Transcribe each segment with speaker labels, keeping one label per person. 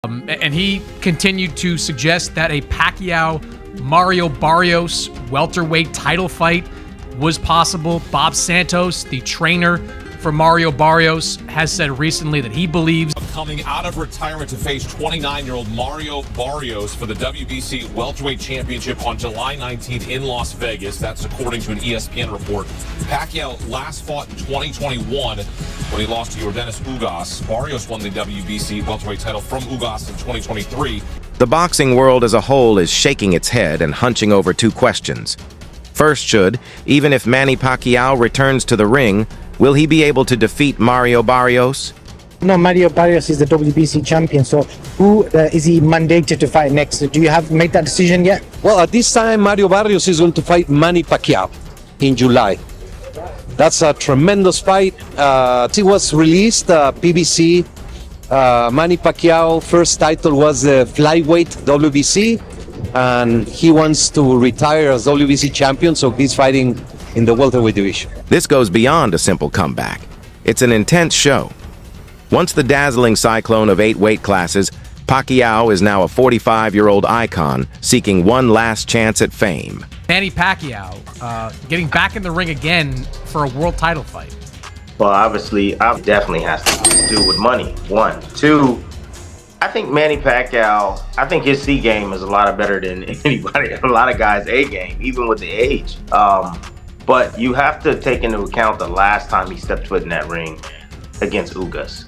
Speaker 1: And he continued to suggest that a Pacquiao-Mario Barrios welterweight title fight was possible. Bob Santos, the trainer for Mario Barrios, has said recently that he believes
Speaker 2: coming out of retirement to face 29-year-old Mario Barrios for the WBC welterweight championship on July 19th in Las Vegas. That's according to an ESPN report. Pacquiao last fought in 2021 when he lost to Yordenis Ugas. Barrios won the WBC welterweight title from Ugas in 2023.
Speaker 3: The boxing world as a whole is shaking its head and hunching over two questions. First should, even if Manny Pacquiao returns to the ring, will he be able to defeat Mario Barrios?
Speaker 4: No, Mario Barrios is the WBC champion, so who is he mandated to fight next? Do you have made that decision yet?
Speaker 5: Well, at this time, Mario Barrios is going to fight Manny Pacquiao in July. That's a tremendous fight. It was released, PBC. Manny Pacquiao first title was the flyweight WBC, and he wants to retire as WBC champion, so he's fighting in the welterweight division.
Speaker 3: This goes beyond a simple comeback. It's an intense show. Once the dazzling cyclone of 8 weight classes, Pacquiao is now a 45-year-old icon seeking one last chance at fame.
Speaker 1: Manny Pacquiao getting back in the ring again for a world title fight.
Speaker 6: Well, obviously, it definitely has to do with money, one. Two, I think Manny Pacquiao, I think his C game is a lot better than anybody, a lot of guys' A game, even with the age. But you have to take into account the last time he stepped foot in that ring against Ugas.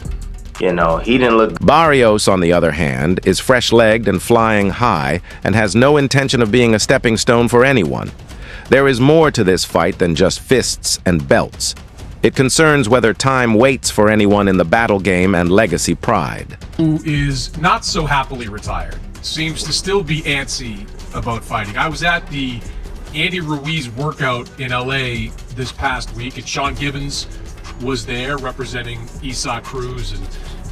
Speaker 6: You know, he didn't look...
Speaker 3: Barrios, on the other hand, is fresh-legged and flying high and has no intention of being a stepping stone for anyone. There is more to this fight than just fists and belts. It concerns whether time waits for anyone in the battle game and legacy pride.
Speaker 7: Who is not so happily retired, seems to still be antsy about fighting. I was at the Andy Ruiz workout in LA this past week, and Sean Gibbons was there representing Isaac Cruz and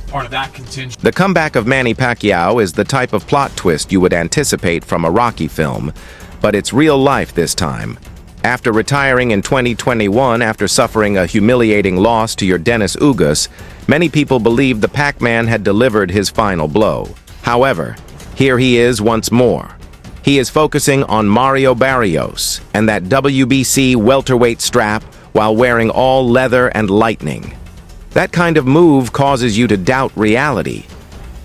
Speaker 7: part of that contingent.
Speaker 3: The comeback of Manny Pacquiao is the type of plot twist you would anticipate from a Rocky film, but it's real life this time. After retiring in 2021 after suffering a humiliating loss to Yordenis Ugas, many people believed the PacMan had delivered his final blow. However, here he is once more. He is focusing on Mario Barrios and that WBC welterweight strap while wearing all leather and lightning. That kind of move causes you to doubt reality.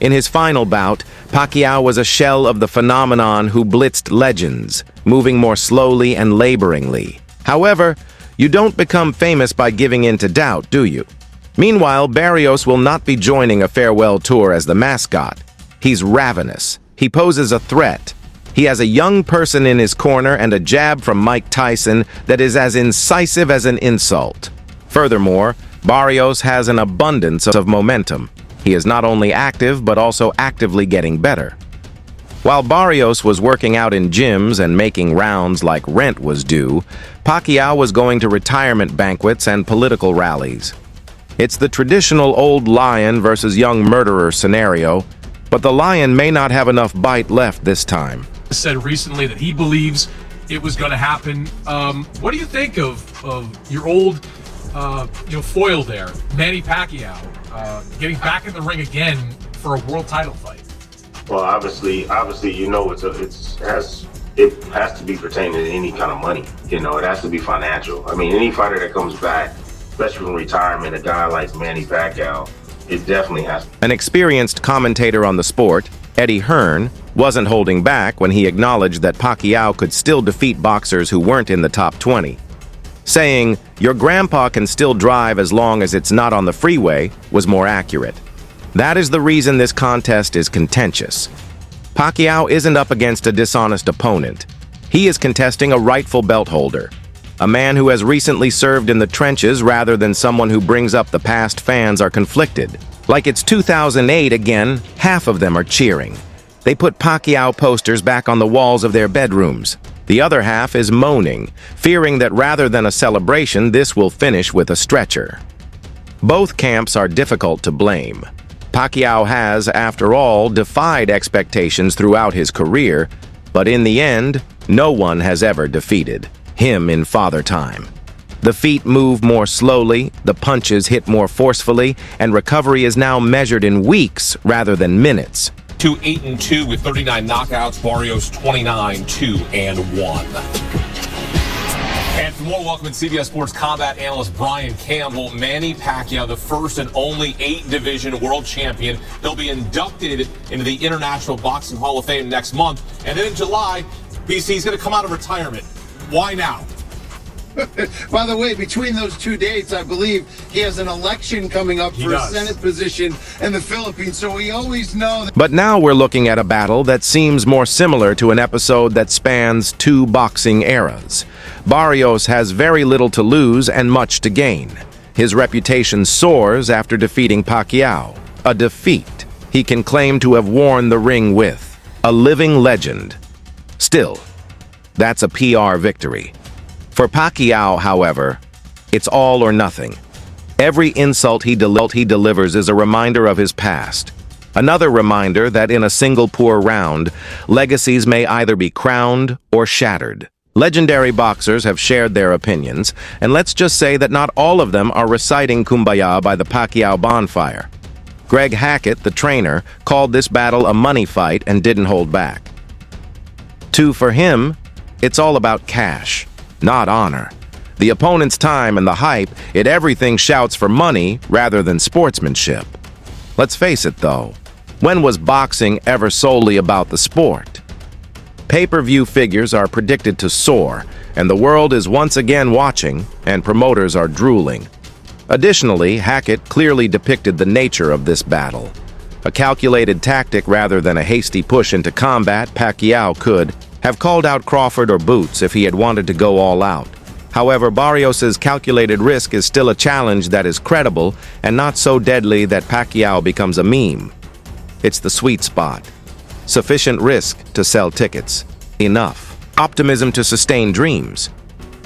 Speaker 3: In his final bout, Pacquiao was a shell of the phenomenon who blitzed legends, moving more slowly and laboringly. However, you don't become famous by giving in to doubt, do you? Meanwhile, Barrios will not be joining a farewell tour as the mascot. He's ravenous. He poses a threat. He has a young person in his corner and a jab from Mike Tyson that is as incisive as an insult. Furthermore, Barrios has an abundance of momentum. He is not only active, but also actively getting better. While Barrios was working out in gyms and making rounds like rent was due, Pacquiao was going to retirement banquets and political rallies. It's the traditional old lion versus young murderer scenario, but the lion may not have enough bite left this time.
Speaker 7: Said recently that he believes it was going to happen. What do you think of your old foil there, Manny Pacquiao, getting back in the ring again for a world title fight?
Speaker 6: Well, obviously, you know, it has to be pertaining to any kind of money. You know, it has to be financial. I mean, any fighter that comes back, especially from retirement, a guy like Manny Pacquiao, it definitely has.
Speaker 3: An experienced commentator on the sport, Eddie Hearn, wasn't holding back when he acknowledged that Pacquiao could still defeat boxers who weren't in the top 20. Saying, "Your grandpa can still drive as long as it's not on the freeway," was more accurate. That is the reason this contest is contentious. Pacquiao isn't up against a dishonest opponent. He is contesting a rightful belt holder, a man who has recently served in the trenches rather than someone who brings up the past. Fans are conflicted. Like it's 2008 again, half of them are cheering. They put Pacquiao posters back on the walls of their bedrooms. The other half is moaning, fearing that rather than a celebration, this will finish with a stretcher. Both camps are difficult to blame. Pacquiao has, after all, defied expectations throughout his career, but in the end, no one has ever defeated him in Father Time. The feet move more slowly, the punches hit more forcefully, and recovery is now measured in weeks rather than minutes.
Speaker 2: to 8-2 with 39 knockouts. Barrios 29-2-1. And for more, welcome to CBS Sports combat analyst Brian Campbell. Manny Pacquiao, the first and only 8-division world champion. He'll be inducted into the International Boxing Hall of Fame next month. And then in July, BC's going to come out of retirement. Why now?
Speaker 8: By the way, between those two dates, I believe he has an election coming up for a Senate position in the Philippines, so we always know that.
Speaker 3: But now we're looking at a battle that seems more similar to an episode that spans two boxing eras. Barrios has very little to lose and much to gain. His reputation soars after defeating Pacquiao, a defeat he can claim to have worn the ring with, a living legend. Still, that's a PR victory. For Pacquiao, however, it's all or nothing. Every insult he delivers is a reminder of his past. Another reminder that in a single poor round, legacies may either be crowned or shattered. Legendary boxers have shared their opinions, and let's just say that not all of them are reciting Kumbaya by the Pacquiao bonfire. Greg Hackett, the trainer, called this battle a money fight and didn't hold back. For him, it's all about cash, not honor. The opponent's time and the hype, everything shouts for money rather than sportsmanship. Let's face it though, when was boxing ever solely about the sport? Pay-per-view figures are predicted to soar, and the world is once again watching, and promoters are drooling. Additionally, Hackett clearly depicted the nature of this battle. A calculated tactic rather than a hasty push into combat. Pacquiao could have called out Crawford or Boots if he had wanted to go all out. However, Barrios's calculated risk is still a challenge that is credible and not so deadly that Pacquiao becomes a meme. It's the sweet spot. Sufficient risk to sell tickets. Enough optimism to sustain dreams.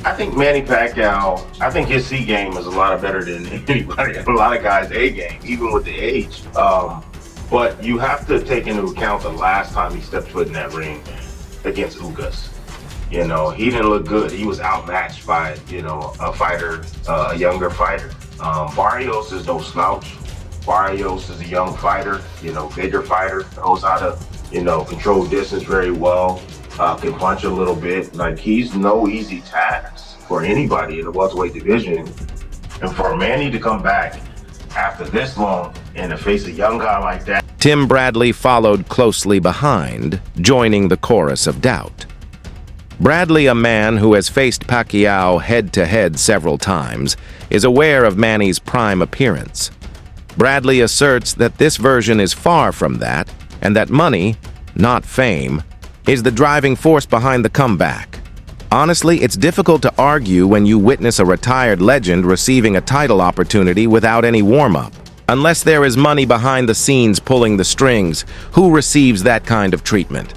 Speaker 6: I think Manny Pacquiao, I think his C game is a lot better than anybody, a lot of guys' A game, even with the age. But you have to take into account the last time he stepped foot in that ring against Ugas. You know, he didn't look good. He was outmatched by, a fighter, a younger fighter. Barrios is no slouch. Barrios is a young fighter, bigger fighter, knows how to, control distance very well, can punch a little bit. Like, he's no easy task for anybody in the welterweight division. And for Manny to come back after this long and to face a young guy like that.
Speaker 3: Tim Bradley followed closely behind, joining the chorus of doubt. Bradley, a man who has faced Pacquiao head-to-head several times, is aware of Manny's prime appearance. Bradley asserts that this version is far from that, and that money, not fame, is the driving force behind the comeback. Honestly, it's difficult to argue when you witness a retired legend receiving a title opportunity without any warm-up. Unless there is money behind the scenes pulling the strings, who receives that kind of treatment?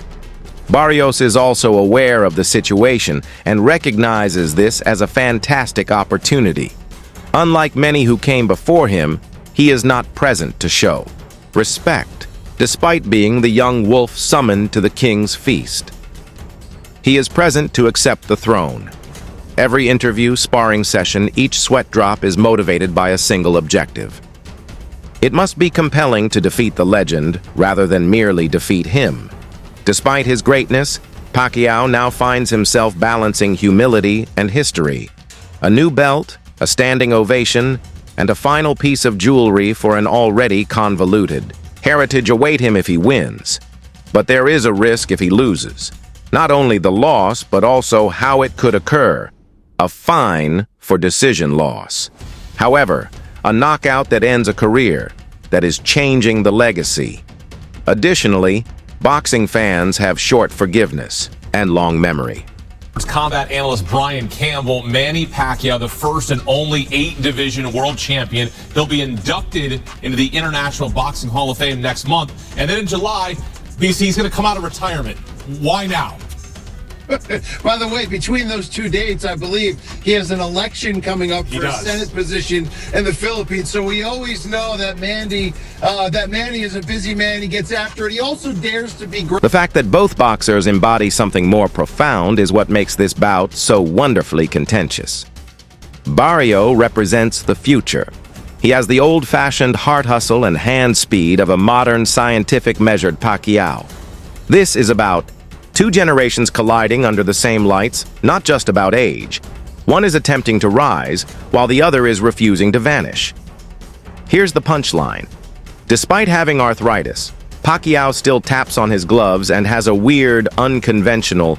Speaker 3: Barrios is also aware of the situation and recognizes this as a fantastic opportunity. Unlike many who came before him, he is not present to show respect, despite being the young wolf summoned to the king's feast. He is present to accept the throne. Every interview, sparring session, each sweat drop is motivated by a single objective. It must be compelling to defeat the legend rather than merely defeat him. Despite his greatness, Pacquiao now finds himself balancing humility and history. A new belt, a standing ovation, and a final piece of jewelry for an already convoluted heritage await him if he wins. But there is a risk if he loses. Not only the loss, but also how it could occur. A fine for decision loss. However, a knockout that ends a career, that is changing the legacy. Additionally, boxing fans have short forgiveness and long memory.
Speaker 2: Combat analyst Brian Campbell. Manny Pacquiao, the first and only 8-division world champion. He'll be inducted into the International Boxing Hall of Fame next month. And then in July, BC's going to come out of retirement. Why now?
Speaker 8: By the way, between those two dates, I believe he has an election coming up for a Senate position in the Philippines. So we always know that Manny is a busy man. He gets after it. He also dares to be great.
Speaker 3: The fact that both boxers embody something more profound is what makes this bout so wonderfully contentious. Barrio represents the future, He has the old-fashioned heart hustle and hand speed of a modern, scientific measured Pacquiao. This is about two generations colliding under the same lights, not just about age. One is attempting to rise, while the other is refusing to vanish. Here's the punchline. Despite having arthritis, Pacquiao still taps on his gloves and has a weird, unconventional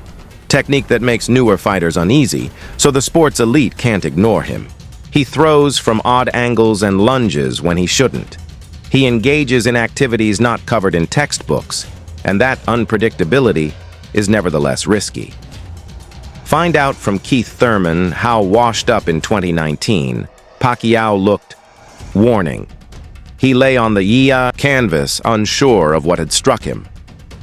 Speaker 3: technique that makes newer fighters uneasy, so the sport's elite can't ignore him. He throws from odd angles and lunges when he shouldn't. He engages in activities not covered in textbooks, and that unpredictability is nevertheless risky. Find out from Keith Thurman how washed up in 2019, Pacquiao looked. Warning. He lay on the canvas, unsure of what had struck him.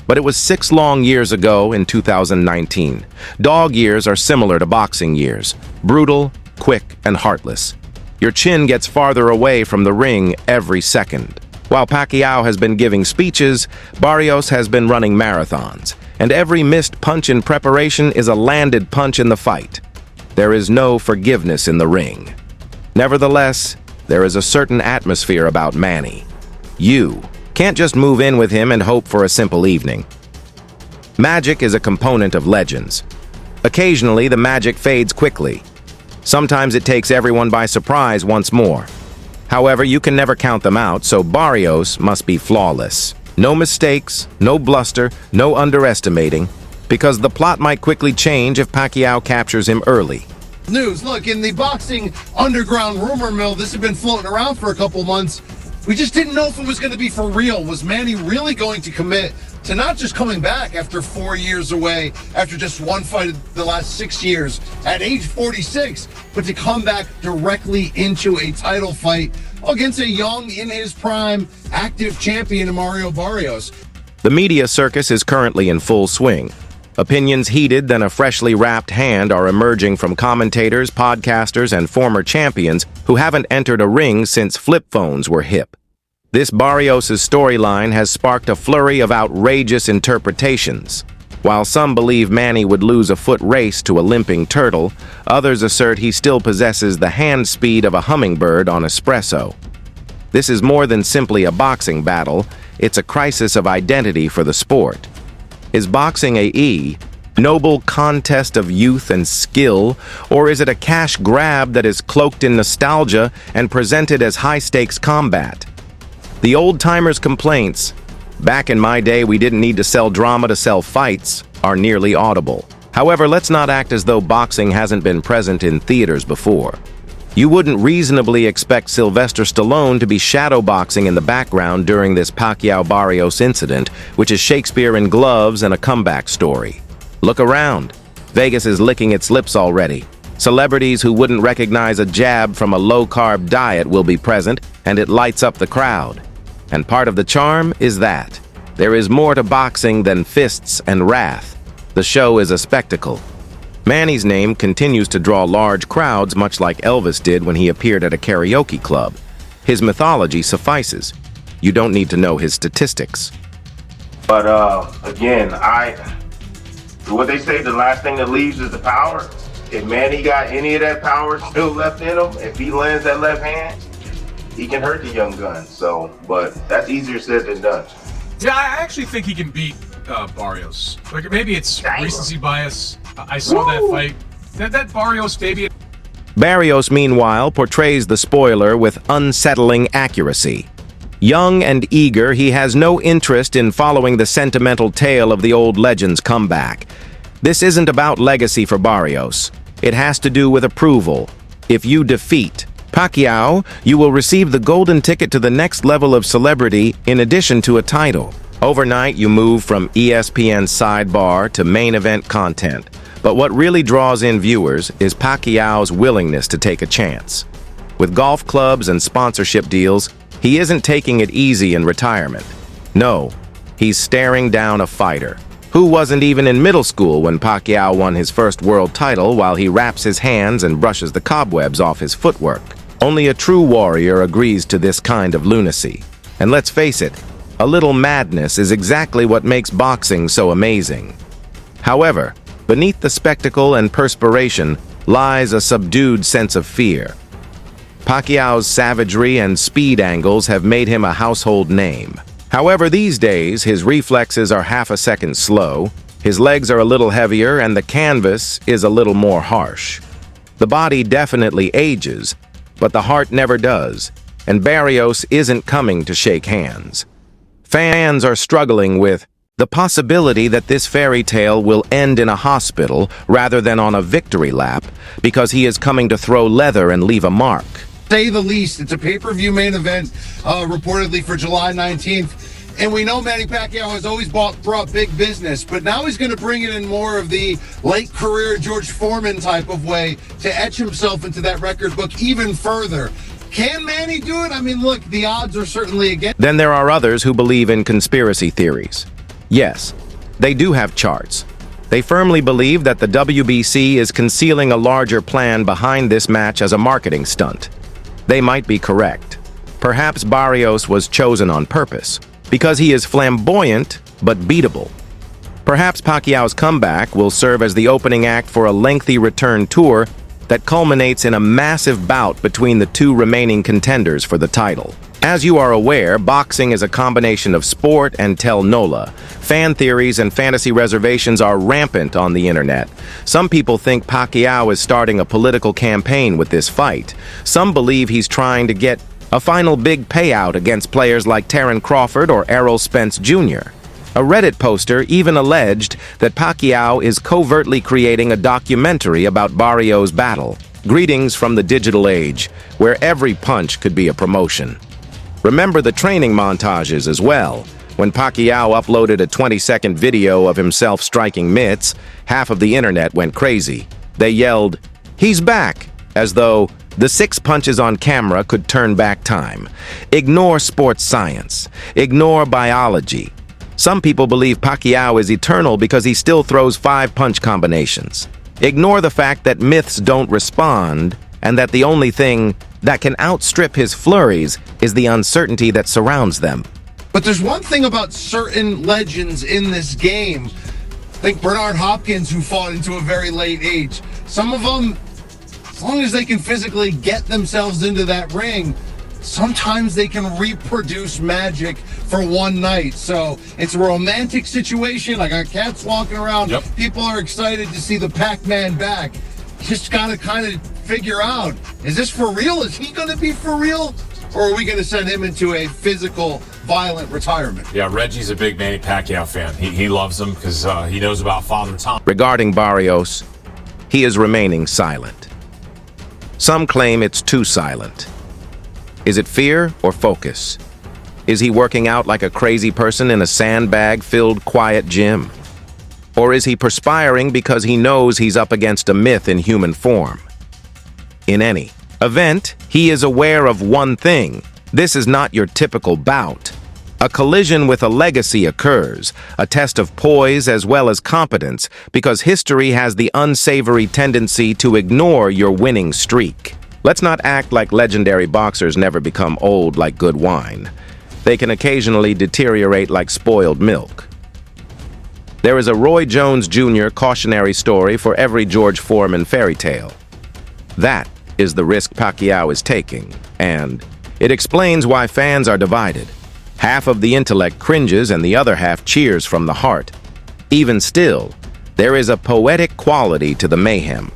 Speaker 3: But it was 6 long years ago in 2019. Dog years are similar to boxing years. Brutal, quick, and heartless. Your chin gets farther away from the ring every second. While Pacquiao has been giving speeches, Barrios has been running marathons, and every missed punch in preparation is a landed punch in the fight. There is no forgiveness in the ring. Nevertheless, there is a certain atmosphere about Manny. You can't just move in with him and hope for a simple evening. Magic is a component of legends. Occasionally, the magic fades quickly. Sometimes it takes everyone by surprise once more. However, you can never count them out, so Barrios must be flawless. No mistakes, no bluster, no underestimating, because the plot might quickly change if Pacquiao captures him early.
Speaker 8: News. Look, in the boxing underground rumor mill, this had been floating around for a couple months. We just didn't know if it was going to be for real. Was Manny really going to commit to not just coming back after 4 years away, after just one fight the last 6 years, at age 46, but to come back directly into a title fight against a young, in his prime, active champion, Mario Barrios?
Speaker 3: The media circus is currently in full swing. Opinions heated than a freshly wrapped hand are emerging from commentators, podcasters, and former champions who haven't entered a ring since flip phones were hip. This Barrios' storyline has sparked a flurry of outrageous interpretations. While some believe Manny would lose a foot race to a limping turtle, others assert he still possesses the hand speed of a hummingbird on espresso. This is more than simply a boxing battle, it's a crisis of identity for the sport. Is boxing a noble contest of youth and skill, or is it a cash grab that is cloaked in nostalgia and presented as high-stakes combat? The old-timers' complaints, "Back in my day we didn't need to sell drama to sell fights," are nearly audible. However, let's not act as though boxing hasn't been present in theaters before. You wouldn't reasonably expect Sylvester Stallone to be shadowboxing in the background during this Pacquiao-Barrios incident, which is Shakespeare in gloves and a comeback story. Look around. Vegas is licking its lips already. Celebrities who wouldn't recognize a jab from a low-carb diet will be present, and it lights up the crowd. And part of the charm is that there is more to boxing than fists and wrath. The show is a spectacle. Manny's name continues to draw large crowds, much like Elvis did when he appeared at a karaoke club. His mythology suffices. You don't need to know his statistics.
Speaker 6: But again, what they say, the last thing that leaves is the power. If Manny got any of that power still left in him, if he lands that left hand, he can hurt the young gun. So, but that's easier said than done.
Speaker 7: Yeah, I actually think he can beat Barrios. Like, maybe it's recency bias. I saw that fight. That Barrios baby.
Speaker 3: Barrios, meanwhile, portrays the spoiler with unsettling accuracy. Young and eager, he has no interest in following the sentimental tale of the old legend's comeback. This isn't about legacy for Barrios. It has to do with approval. If you defeat Pacquiao, you will receive the golden ticket to the next level of celebrity in addition to a title. Overnight, you move from ESPN's sidebar to main event content. But what really draws in viewers is Pacquiao's willingness to take a chance. With golf clubs and sponsorship deals, he isn't taking it easy in retirement. No, he's staring down a fighter who wasn't even in middle school when Pacquiao won his first world title, while he wraps his hands and brushes the cobwebs off his footwork. Only a true warrior agrees to this kind of lunacy. And let's face it, a little madness is exactly what makes boxing so amazing. However, beneath the spectacle and perspiration lies a subdued sense of fear. Pacquiao's savagery and speed angles have made him a household name. However, these days, his reflexes are half a second slow, his legs are a little heavier, and the canvas is a little more harsh. The body definitely ages, but the heart never does, and Barrios isn't coming to shake hands. Fans are struggling with the possibility that this fairy tale will end in a hospital rather than on a victory lap because he is coming to throw leather and leave a mark.
Speaker 8: Say the least. It's a pay-per-view main event, reportedly for July 19th. And we know Manny Pacquiao has always brought big business, but now he's going to bring it in more of the late career George Foreman type of way to etch himself into that record book even further. Can Manny do it? I mean, look, the odds are certainly against.
Speaker 3: Then there are others who believe in conspiracy theories. Yes, they do have charts. They firmly believe that the WBC is concealing a larger plan behind this match as a marketing stunt. They might be correct. Perhaps Barrios was chosen on purpose, because he is flamboyant but beatable. Perhaps Pacquiao's comeback will serve as the opening act for a lengthy return tour that culminates in a massive bout between the two remaining contenders for the title. As you are aware, boxing is a combination of sport and telenovela. Fan theories and fantasy reservations are rampant on the internet. Some people think Pacquiao is starting a political campaign with this fight. Some believe he's trying to get a final big payout against players like Terence Crawford or Errol Spence Jr. A Reddit poster even alleged that Pacquiao is covertly creating a documentary about Barrios' battle. Greetings from the digital age, where every punch could be a promotion. Remember the training montages as well. When Pacquiao uploaded a 20-second video of himself striking mitts, half of the internet went crazy. They yelled, "He's back," as though the 6 punches on camera could turn back time. Ignore sports science. Ignore biology. Some people believe Pacquiao is eternal because he still throws 5-punch combinations. Ignore the fact that myths don't respond and that the only thing that can outstrip his flurries is the uncertainty that surrounds them.
Speaker 8: But there's one thing about certain legends in this game. Think Bernard Hopkins, who fought into a very late age. Some of them, as long as they can physically get themselves into that ring, sometimes they can reproduce magic for one night. So it's a romantic situation. I got cats walking around.
Speaker 2: Yep.
Speaker 8: People are excited to see the PacMan back. Just gotta kind of figure out, is this for real? Is he gonna be for real? Or are we gonna send him into a physical, violent retirement?
Speaker 2: Yeah, Reggie's a big Manny Pacquiao fan. He loves him because he knows about Father Time.
Speaker 3: Regarding Barrios, he is remaining silent. Some claim it's too silent. Is it fear or focus? Is he working out like a crazy person in a sandbag-filled quiet gym? Or is he perspiring because he knows he's up against a myth in human form? In any event, he is aware of one thing. This is not your typical bout. A collision with a legacy occurs, a test of poise as well as competence, because history has the unsavory tendency to ignore your winning streak. Let's not act like legendary boxers never become old like good wine. They can occasionally deteriorate like spoiled milk. There is a Roy Jones Jr. cautionary story for every George Foreman fairy tale. That is the risk Pacquiao is taking, and it explains why fans are divided. Half of the intellect cringes and the other half cheers from the heart. Even still, there is a poetic quality to the mayhem.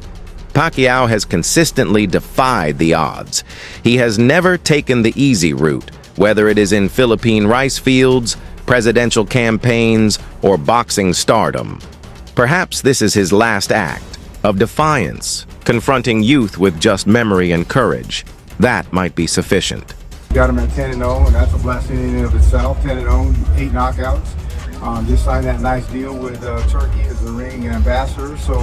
Speaker 3: Pacquiao has consistently defied the odds. He has never taken the easy route, whether it is in Philippine rice fields, presidential campaigns, or boxing stardom. Perhaps this is his last act of defiance, confronting youth with just memory and courage. That might be sufficient.
Speaker 9: Got him at 10-0, and that's a blessing in and of itself. 10-0, 8 knockouts. Just signed that nice deal with Turkey as the ring ambassador. So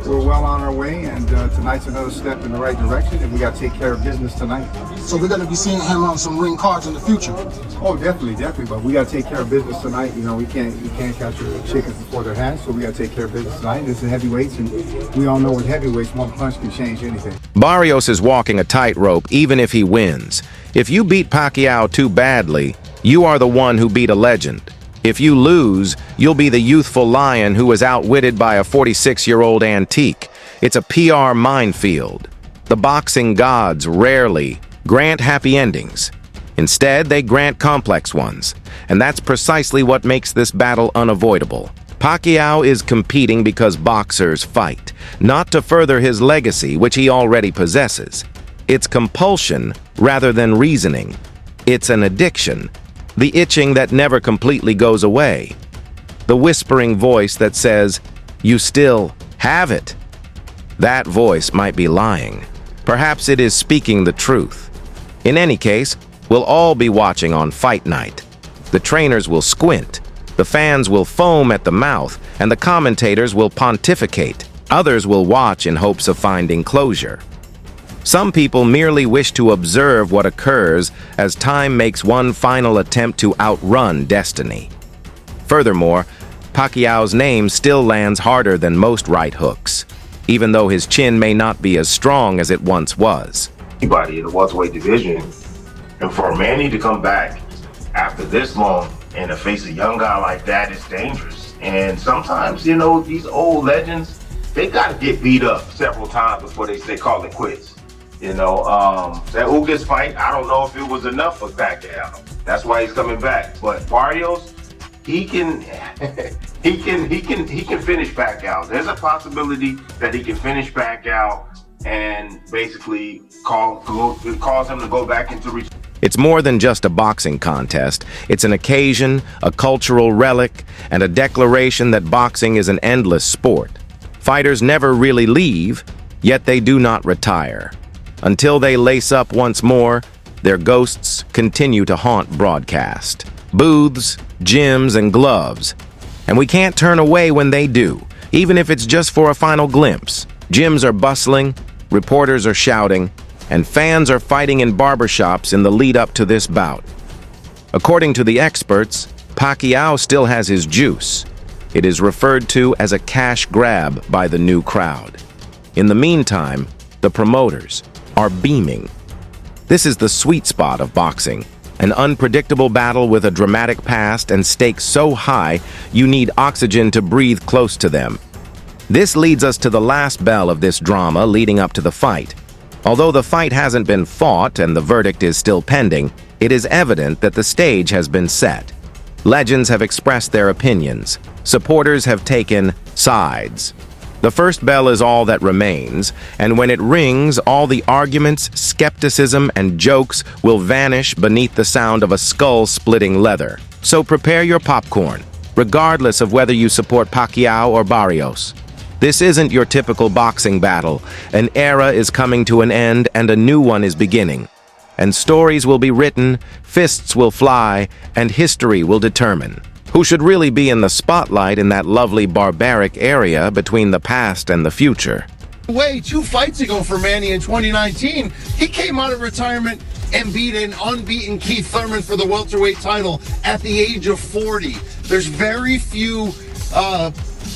Speaker 9: we're well on our way, and tonight's another step in the right direction, and we got to take care of business tonight.
Speaker 10: So we're going to be seeing him on some ring cards in the future.
Speaker 9: Oh, definitely. But we got to take care of business tonight. You know, we can't catch the chickens before they're hatched, so we got to take care of business tonight. This is heavyweights, and we all know with heavyweights, one punch can change anything.
Speaker 3: Barrios is walking a tightrope even if he wins. If you beat Pacquiao too badly, you are the one who beat a legend. If you lose, you'll be the youthful lion who was outwitted by a 46-year-old antique. It's a PR minefield. The boxing gods rarely, grant happy endings. Instead, they grant complex ones, and that's precisely what makes this battle unavoidable. Pacquiao is competing because boxers fight, not to further his legacy, which he already possesses. It's compulsion rather than reasoning. It's an addiction, the itching that never completely goes away. The whispering voice that says, "You still have it." That voice might be lying. Perhaps it is speaking the truth. In any case, we'll all be watching on fight night. The trainers will squint, the fans will foam at the mouth, and the commentators will pontificate. Others will watch in hopes of finding closure. Some people merely wish to observe what occurs as time makes one final attempt to outrun destiny. Furthermore, Pacquiao's name still lands harder than most right hooks, even though his chin may not be as strong as it once was.
Speaker 6: Anybody in the welterweight division, and for Manny to come back after this long and to face a young guy like that is dangerous. And sometimes, you know, these old legends, they got to get beat up several times before they say call it quits. You know, that Ugas fight, I don't know if it was enough for Pacquiao. That's why he's coming back. But Barrios, he can finish Pacquiao. There's a possibility that he can finish Pacquiao and basically cause him to go back into reach.
Speaker 3: It's more than just a boxing contest. It's an occasion, a cultural relic, and a declaration that boxing is an endless sport. Fighters never really leave, yet they do not retire. Until they lace up once more, their ghosts continue to haunt broadcast. Booths, gyms, and gloves. And we can't turn away when they do, even if it's just for a final glimpse. Gyms are bustling, reporters are shouting, and fans are fighting in barbershops in the lead up to this bout. According to the experts, Pacquiao still has his juice. It is referred to as a cash grab by the new crowd. In the meantime, the promoters are beaming. This is the sweet spot of boxing, an unpredictable battle with a dramatic past and stakes so high you need oxygen to breathe close to them. This leads us to the last bell of this drama leading up to the fight. Although the fight hasn't been fought and the verdict is still pending, it is evident that the stage has been set. Legends have expressed their opinions. Supporters have taken sides. The first bell is all that remains, and when it rings, all the arguments, skepticism, and jokes will vanish beneath the sound of a skull-splitting leather. So prepare your popcorn, regardless of whether you support Pacquiao or Barrios. This isn't your typical boxing battle. An era is coming to an end and a new one is beginning. And stories will be written, fists will fly, and history will determine who should really be in the spotlight in that lovely barbaric area between the past and the future.
Speaker 8: 2 fights ago for Manny in 2019, he came out of retirement and beat an unbeaten Keith Thurman for the welterweight title at the age of 40. There's very few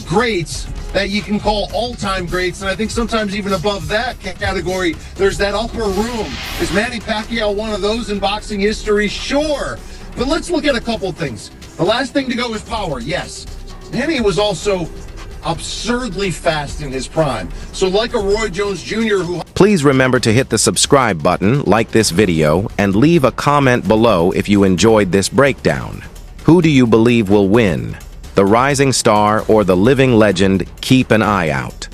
Speaker 8: greats that you can call all-time greats, and I think sometimes even above that category, there's that upper room. Is Manny Pacquiao one of those in boxing history? Sure, but let's look at a couple things. The last thing to go is power, yes. Manny was also absurdly fast in his prime. So like a Roy Jones Jr. who...
Speaker 3: Please remember to hit the subscribe button, like this video, and leave a comment below if you enjoyed this breakdown. Who do you believe will win? The rising star or the living legend? Keep an eye out.